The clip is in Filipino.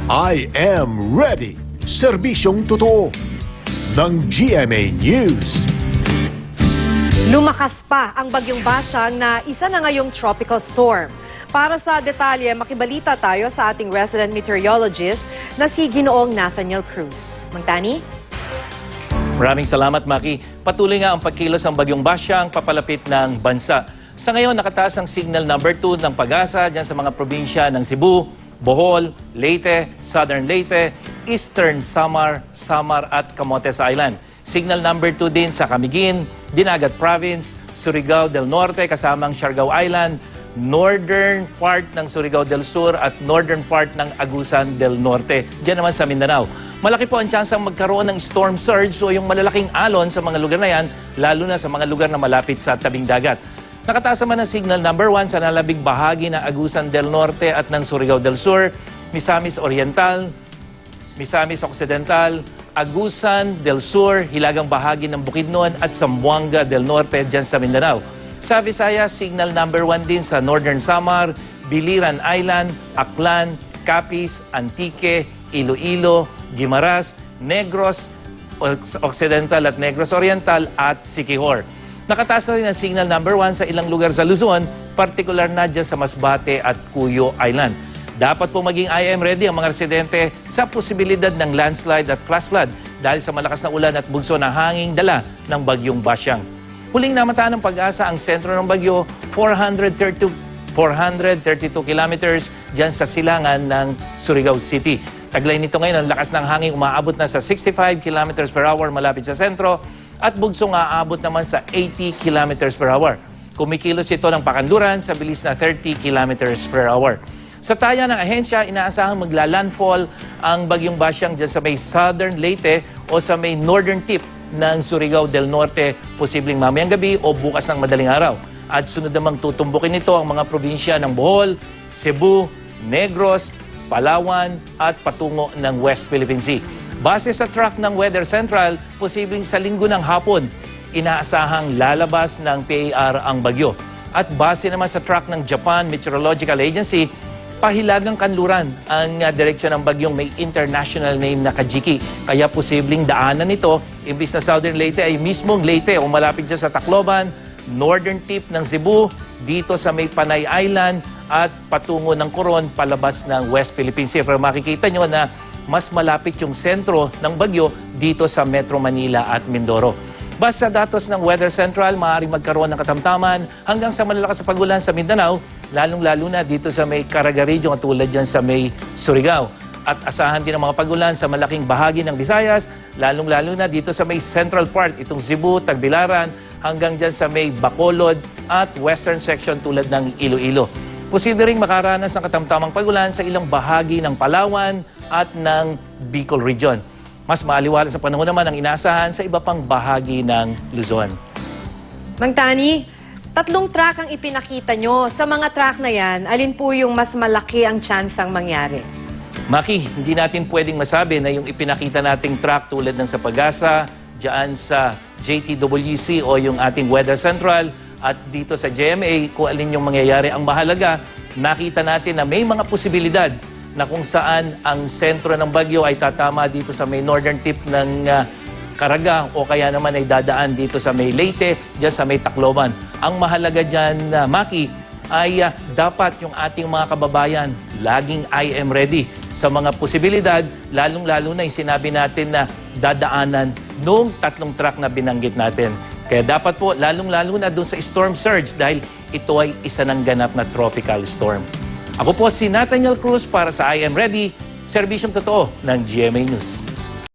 I am ready. Serbisyong totoo ng GMA News. Lumakas pa ang bagyong Basyang na isa na ngayong tropical storm. Para sa detalye, makibalita tayo sa ating resident meteorologist na si Ginoong Nathaniel Cruz. Magtani? Maraming salamat, Maki. Patuloy nga ang pagkilos ng bagyong Basyang papalapit ng bansa. Sa ngayon, nakataas ang signal number 2 ng Pag-asa dyan sa mga probinsya ng Cebu, Bohol, Leyte, Southern Leyte, Eastern Samar, Samar at Camotes Island. Signal number 2 din sa Camiguin, Dinagat Province, Surigao del Norte kasamang Siargao Island, northern part ng Surigao del Sur at northern part ng Agusan del Norte. Diyan naman sa Mindanao. Malaki po ang tsansang magkaroon ng storm surge o yung malalaking alon sa mga lugar na yan, lalo na sa mga lugar na malapit sa tabing dagat. Nakataas naman ang signal number 1 sa nalabing bahagi ng Agusan del Norte at ng Surigao del Sur, Misamis Oriental, Misamis Occidental, Agusan del Sur, hilagang bahagi ng Bukidnon at Zamboanga del Norte dyan sa Mindanao. Sa Visayas, signal number 1 din sa Northern Samar, Biliran Island, Aklan, Capiz, Antique, Iloilo, Guimaras, Negros Occidental at Negros Oriental at Siquijor. Nakataas na rin ang signal number 1 sa ilang lugar sa Luzon, partikular na dyan sa Masbate at Cuyo Island. Dapat po maging IM ready ang mga residente sa posibilidad ng landslide at flash flood dahil sa malakas na ulan at bugso na hanging dala ng bagyong Basyang. Huling namataan ng Pag-asa ang sentro ng bagyo, 432 kilometers dyan sa silangan ng Surigao City. Taglay nito ngayon, ang lakas ng hangin umaabot na sa 65 kilometers per hour malapit sa sentro at bugsong aabot naman sa 80 kilometers per hour. Kumikilos ito ng pakanluran sa bilis na 30 kilometers per hour. Sa taya ng ahensya, inaasahang maglalandfall ang bagyong Basyang dyan sa may southern Leyte o sa may northern tip ng Surigao del Norte, posibleng mamayang gabi o bukas ng madaling araw. At sunod namang tutumbukin nito ang mga probinsya ng Bohol, Cebu, Negros, Palawan at patungo ng West Philippine Sea. Base sa track ng Weather Central, posibleng sa linggo ng hapon, inaasahang lalabas ng PAR ang bagyo. At base naman sa track ng Japan Meteorological Agency, pahilagang kanluran ang direksyon ng bagyong may international name na Kajiki. Kaya posibleng daanan nito, imbis na Southern Leyte ay mismong Leyte o malapit dyan sa Tacloban, northern tip ng Cebu, dito sa may Panay Island at patungo ng Coron palabas ng West Philippine Sea. Pero makikita nyo na mas malapit yung sentro ng bagyo dito sa Metro Manila at Mindoro. Basta datos ng Weather Central, maaaring magkaroon ng katamtaman hanggang sa malalakas sa pagulan sa Mindanao, lalong-lalo na dito sa may Caraga Region tulad dyan sa may Surigao. At asahan din ang mga pagulan sa malaking bahagi ng Visayas, lalong-lalo na dito sa may central part, itong Cebu, Tagbilaran, hanggang dyan sa may Bacolod at western section tulad ng Iloilo. Posible ring makaranas ng katamtamang pagulan sa ilang bahagi ng Palawan at ng Bicol Region. Mas maaliwala sa panahon naman ang inaasahan sa iba pang bahagi ng Luzon. Mang Tani, 3 track ang ipinakita nyo. Sa mga track na yan, alin po yung mas malaki ang tsansang mangyari? Maki, hindi natin pwedeng masabi na yung ipinakita nating track tulad ng sa Pag-asa, dyan sa JTWC o yung ating Weather Central at dito sa GMA kung alin yung mangyayari. Ang mahalaga, nakita natin na may mga posibilidad na kung saan ang sentro ng bagyo ay tatama dito sa may northern tip ng Caraga o kaya naman ay dadaan dito sa may Leyte, dyan sa may Tacloban. Ang mahalaga dyan, Maki, ay dapat yung ating mga kababayan laging IM ready sa mga posibilidad, lalong-lalo na yung sinabi natin na dadaanan nung 3 track na binanggit natin. Kaya dapat po, lalong-lalo na doon sa storm surge dahil ito ay isa ng ganap na tropical storm. Ako po si Nathaniel Cruz para sa I Am Ready, serbisyong totoo ng GMA News.